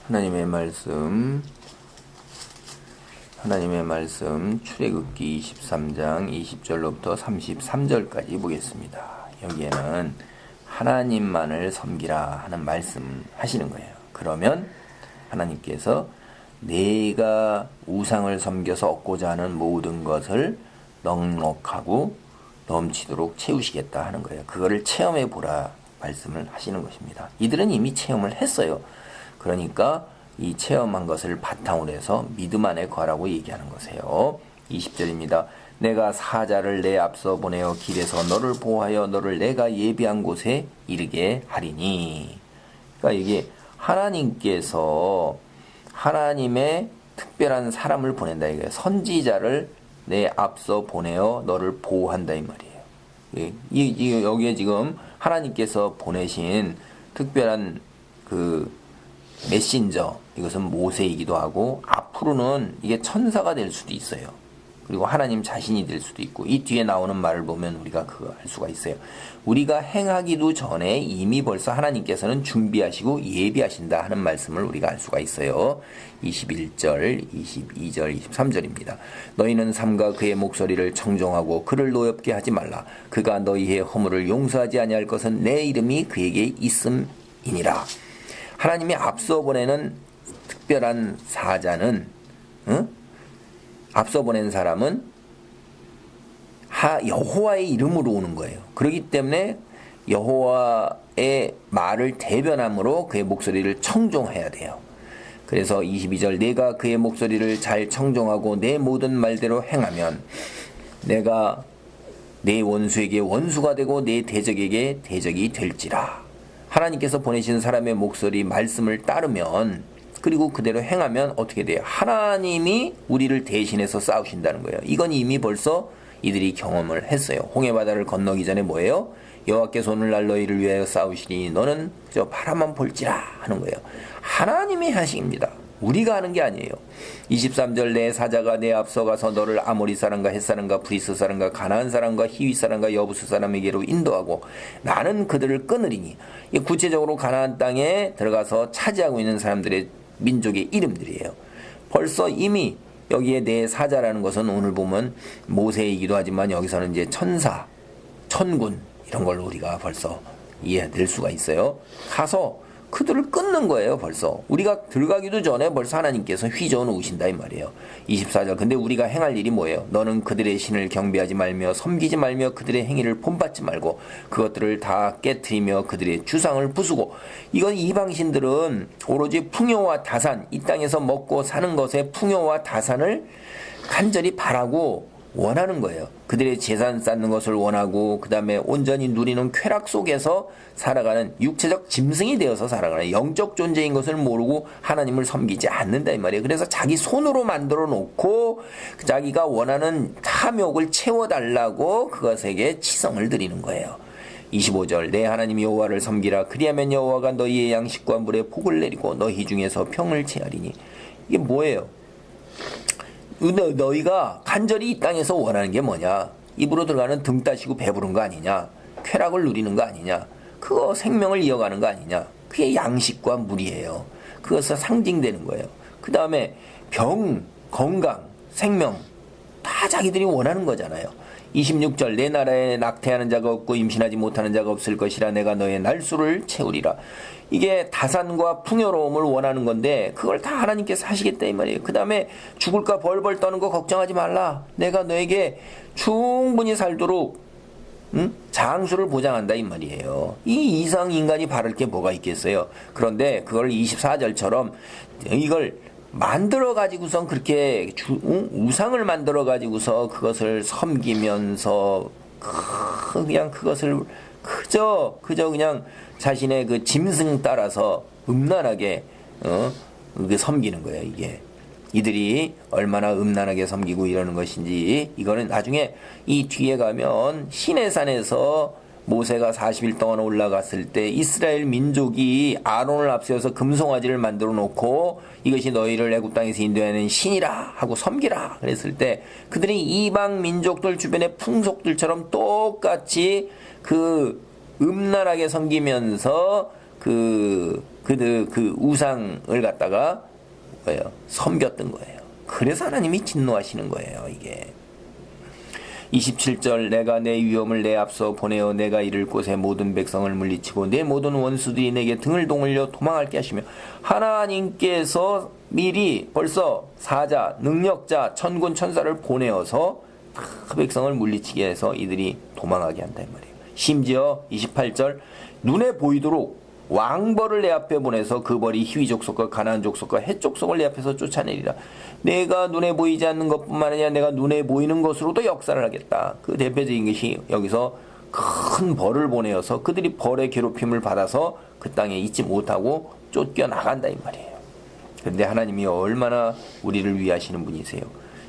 하나님의 말씀 출애굽기 23장 20절로부터 33절까지 보겠습니다. 여기에는 하나님만을 섬기라 하는 말씀 하시는 거예요. 그러면 하나님께서 내가 우상을 섬겨서 얻고자 하는 모든 것을 넉넉하고 넘치도록 채우시겠다 하는 거예요. 그거를 체험해 보라 말씀을 하시는 것입니다. 이들은 이미 체험을 했어요. 그러니까 이 체험한 것을 바탕으로 해서 믿음 안에 거하라고 얘기하는 것이에요. 20절입니다. 내가 사자를 내 앞서 보내어 길에서 너를 보호하여 너를 내가 예비한 곳에 이르게 하리니. 그러니까 이게 하나님께서 하나님의 특별한 사람을 보낸다 이거예요. 선지자를 내 앞서 보내어 너를 보호한다 이 말이에요. 여기에 지금 하나님께서 보내신 특별한 그 메신저, 이것은 모세이기도 하고 앞으로는 이게 천사가 될 수도 있어요. 그리고 하나님 자신이 될 수도 있고, 이 뒤에 나오는 말을 보면 우리가 그거 알 수가 있어요. 우리가 행하기도 전에 이미 벌써 하나님께서는 준비하시고 예비하신다 하는 말씀을 우리가 알 수가 있어요. 21절, 22절, 23절입니다. 너희는 삼가 그의 목소리를 청종하고 그를 노엽게 하지 말라. 그가 너희의 허물을 용서하지 아니할 것은 내 이름이 그에게 있음이니라. 하나님이 앞서 보내는 특별한 사자는, 앞서 보낸 사람은 여호와의 이름으로 오는 거예요. 그렇기 때문에 여호와의 말을 대변함으로 그의 목소리를 청종해야 돼요. 그래서 22절, 내가 그의 목소리를 잘 청종하고 내 모든 말대로 행하면 내가 내 원수에게 원수가 되고 내 대적에게 대적이 될지라. 하나님께서 보내신 사람의 목소리 말씀을 따르면, 그리고 그대로 행하면 어떻게 돼요? 하나님이 우리를 대신해서 싸우신다는 거예요. 이건 이미 벌써 이들이 경험을 했어요. 홍해바다를 건너기 전에 뭐예요? 여호와께서 오늘날 너희를 위하여 싸우시니 너는 저 바라만 볼지라 하는 거예요. 하나님이 하십니다. 우리가 하는 게 아니에요. 23절, 내 사자가 내 앞서 가서 너를 아모리 사람과 헷 사람과 브리스 사람과 가나안 사람과 히위 사람과 여부스 사람에게로 인도하고 나는 그들을 끊으리니. 구체적으로 가나안 땅에 들어가서 차지하고 있는 사람들의 민족의 이름들이에요. 벌써 이미 여기에 내 사자라는 것은 오늘 보면 모세이기도 하지만 여기서는 이제 천사, 천군 이런 걸로 우리가 벌써 이해될 수가 있어요. 가서 그들을 끊는 거예요. 벌써 우리가 들어가기도 전에 벌써 하나님께서 휘저어 놓으신다 이 말이에요. 24절, 근데 우리가 행할 일이 뭐예요? 너는 그들의 신을 경배하지 말며 섬기지 말며 그들의 행위를 본받지 말고 그것들을 다 깨트리며 그들의 주상을 부수고. 이건 이방신들은 오로지 풍요와 다산, 이 땅에서 먹고 사는 것에 풍요와 다산을 간절히 바라고 원하는 거예요. 그들의 재산 쌓는 것을 원하고, 그 다음에 온전히 누리는 쾌락 속에서 살아가는 육체적 짐승이 되어서 살아가는 영적 존재인 것을 모르고 하나님을 섬기지 않는다 이 말이에요. 그래서 자기 손으로 만들어 놓고 자기가 원하는 탐욕을 채워달라고 그것에게 치성을 드리는 거예요. 25절, 내 하나님 여호와를 섬기라. 그리하면 여호와가 너희의 양식과 물에 복을 내리고 너희 중에서 평을 체하리니. 이게 뭐예요? 너희가 간절히 이 땅에서 원하는 게 뭐냐? 입으로 들어가는 등 따시고 배부른 거 아니냐? 쾌락을 누리는 거 아니냐? 그거 생명을 이어가는 거 아니냐? 그게 양식과 물이에요. 그것은 상징되는 거예요. 그 다음에 병, 건강, 생명 다 자기들이 원하는 거잖아요. 26절, 내 나라에 낙태하는 자가 없고 임신하지 못하는 자가 없을 것이라. 내가 너의 날수를 채우리라. 이게 다산과 풍요로움을 원하는 건데 그걸 다 하나님께서 하시겠다 이 말이에요. 그 다음에 죽을까 벌벌 떠는 거 걱정하지 말라. 내가 너에게 충분히 살도록 장수를 보장한다 이 말이에요. 이 이상 인간이 바랄 게 뭐가 있겠어요. 그런데 그걸 24절처럼 이걸 만들어 가지고선 그렇게 우상을 만들어 가지고서 그것을 섬기면서 그냥 그것을 그저 그냥 자신의 그 짐승 따라서 음란하게 섬기는 거예요. 이게 이들이 얼마나 음란하게 섬기고 이러는 것인지, 이거는 나중에 이 뒤에 가면 시내산에서 모세가 40일 동안 올라갔을 때 이스라엘 민족이 아론을 앞세워서 금송아지를 만들어 놓고 이것이 너희를 애굽 땅에서 인도하는 신이라 하고 섬기라 그랬을 때 그들이 이방 민족들 주변의 풍속들처럼 똑같이 그 음란하게 섬기면서 그 그 우상을 갖다가 뭐예요? 섬겼던 거예요. 그래서 하나님이 진노하시는 거예요. 이게 27절 내가 내 위엄을 내 앞서 보내어 내가 이를 곳에 모든 백성을 물리치고 내 모든 원수들이 내게 등을 동을려 도망하게 하시며 하나님께서 미리 벌써 사자, 능력자, 천군, 천사를 보내어서 그 백성을 물리치게 해서 이들이 도망하게 한다 이 말이에요. 심지어 28절 눈에 보이도록 왕벌을 내 앞에 보내서 그 벌이 히위 족속과 가나안 족속과 헷 족속을 내 앞에서 쫓아내리라. 내가 눈에 보이지 않는 것뿐만 아니라 내가 눈에 보이는 것으로도 역사를 하겠다. 그 대표적인 것이 여기서 큰 벌을 보내어서 그들이 벌의 괴롭힘을 받아서 그 땅에 있지 못하고 쫓겨나간다 이 말이에요. 그런데 하나님이 얼마나 우리를 위하시는 분이세요.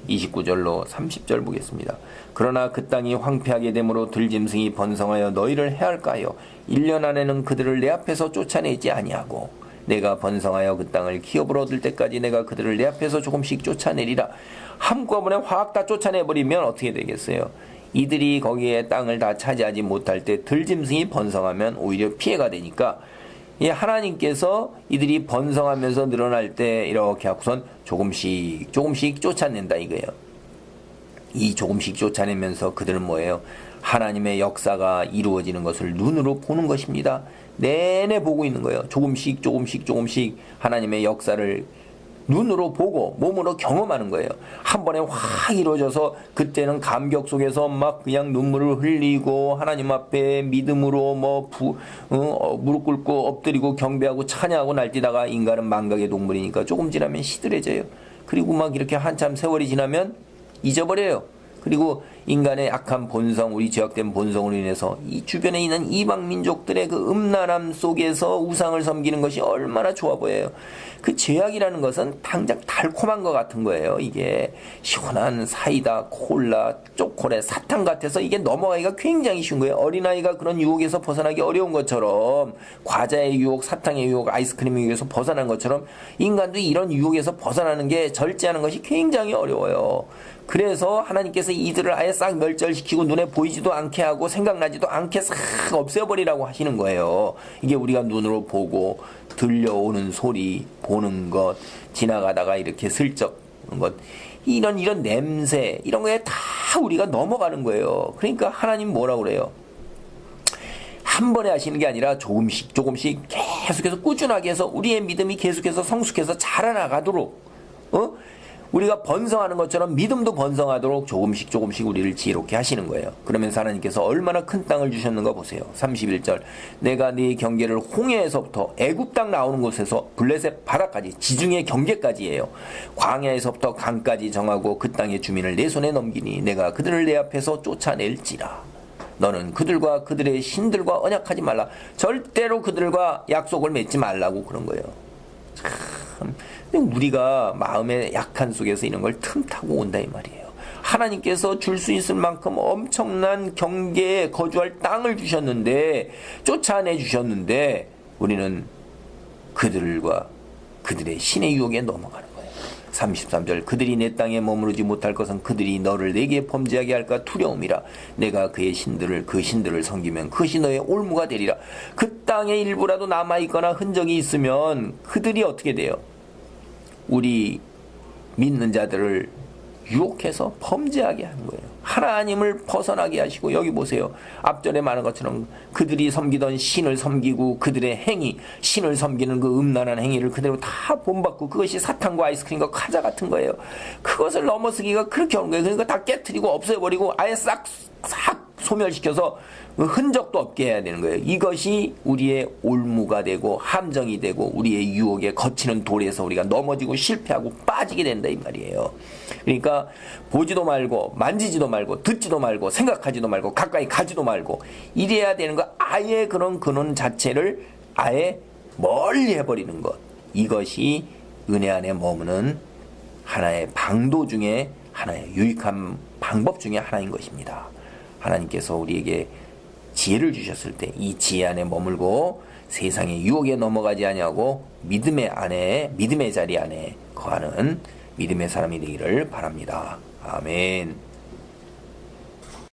29절로 30절 보겠습니다. 그러나 그 땅이 황폐하게 되므로 들짐승이 번성하여 너희를 해할까요? 1년 안에는 그들을 내 앞에서 쫓아내지 아니하고 내가 번성하여 그 땅을 기업으로 얻을 때까지 내가 그들을 내 앞에서 조금씩 쫓아내리라. 한꺼번에 확 다 쫓아내버리면 어떻게 되겠어요? 이들이 거기에 땅을 다 차지하지 못할 때 들짐승이 번성하면 오히려 피해가 되니까 하나님께서 이들이 번성하면서 늘어날 때 이렇게 하고선 조금씩 쫓아낸다 이거예요. 이 조금씩 쫓아내면서 그들은 뭐예요? 하나님의 역사가 이루어지는 것을 눈으로 보는 것입니다. 내내 보고 있는 거예요. 조금씩 하나님의 역사를 눈으로 보고 몸으로 경험하는 거예요. 한 번에 확 이루어져서 그때는 감격 속에서 막 그냥 눈물을 흘리고 하나님 앞에 믿음으로 무릎 꿇고 엎드리고 경배하고 찬양하고 날뛰다가 인간은 망각의 동물이니까 조금 지나면 시들해져요. 그리고 막 이렇게 한참 세월이 지나면 잊어버려요. 그리고 인간의 악한 본성, 우리 죄악된 본성으로 인해서 이 주변에 있는 이방 민족들의 그 음란함 속에서 우상을 섬기는 것이 얼마나 좋아 보여요. 그 죄악이라는 것은 당장 달콤한 것 같은 거예요. 이게 시원한 사이다, 콜라, 초콜릿, 사탕 같아서 이게 넘어가기가 굉장히 쉬운 거예요. 어린아이가 그런 유혹에서 벗어나기 어려운 것처럼 과자의 유혹, 사탕의 유혹, 아이스크림의 유혹에서 벗어난 것처럼 인간도 이런 유혹에서 벗어나는 게 절제하는 것이 굉장히 어려워요. 그래서 하나님께서 이들을 아예 싹 멸절시키고 눈에 보이지도 않게 하고 생각나지도 않게 싹 없애버리라고 하시는 거예요. 이게 우리가 눈으로 보고 들려오는 소리, 보는 것, 지나가다가 이렇게 슬쩍 것, 이런 냄새, 이런 거에 다 우리가 넘어가는 거예요. 그러니까 하나님 뭐라고 그래요? 한 번에 하시는 게 아니라 조금씩 계속해서 꾸준하게 해서 우리의 믿음이 계속해서 성숙해서 자라나가도록, 우리가 번성하는 것처럼 믿음도 번성하도록 조금씩 우리를 지혜롭게 하시는 거예요. 그러면서 하나님께서 얼마나 큰 땅을 주셨는가 보세요. 31절 내가 네 경계를 홍해에서부터 애굽 땅 나오는 곳에서 블레셋 바다까지 지중해 경계까지예요. 광야에서부터 강까지 정하고 그 땅의 주민을 내 손에 넘기니 내가 그들을 내 앞에서 쫓아낼지라. 너는 그들과 그들의 신들과 언약하지 말라. 절대로 그들과 약속을 맺지 말라고 그런 거예요. 참, 우리가 마음의 약한 속에서 이런 걸 틈타고 온다 이 말이에요. 하나님께서 줄 수 있을 만큼 엄청난 경계에 거주할 땅을 주셨는데, 쫓아내 주셨는데 우리는 그들과 그들의 신의 유혹에 넘어가는 거예요. 33절 그들이 내 땅에 머무르지 못할 것은 그들이 너를 내게 범죄하게 할까 두려움이라. 내가 그 신들을 섬기면 그것이 너의 올무가 되리라. 그 땅에 일부라도 남아있거나 흔적이 있으면 그들이 어떻게 돼요? 우리 믿는 자들을 유혹해서 범죄하게 하는 거예요. 하나님을 벗어나게 하시고, 여기 보세요. 앞전에 말한 것처럼 그들이 섬기던 신을 섬기고 그들의 행위, 신을 섬기는 그 음란한 행위를 그대로 다 본받고 그것이 사탕과 아이스크림과 과자 같은 거예요. 그것을 넘어서기가 그렇게 어려운 거예요. 그러니까 다 깨트리고 없애버리고 아예 싹 소멸시켜서 흔적도 없게 해야 되는 거예요. 이것이 우리의 올무가 되고 함정이 되고 우리의 유혹에 거치는 돌에서 우리가 넘어지고 실패하고 빠지게 된다 이 말이에요. 그러니까 보지도 말고 만지지도 말고 듣지도 말고 생각하지도 말고 가까이 가지도 말고 이래야 되는 거. 아예 그런 근원 자체를 아예 멀리 해버리는 것. 이것이 은혜 안에 머무는 하나의 방도 중에 하나의 유익한 방법 중에 하나인 것입니다. 하나님께서 우리에게 지혜를 주셨을 때 이 지혜 안에 머물고 세상의 유혹에 넘어가지 아니하고 믿음의 자리 안에 거하는 믿음의 사람이 되기를 바랍니다. 아멘.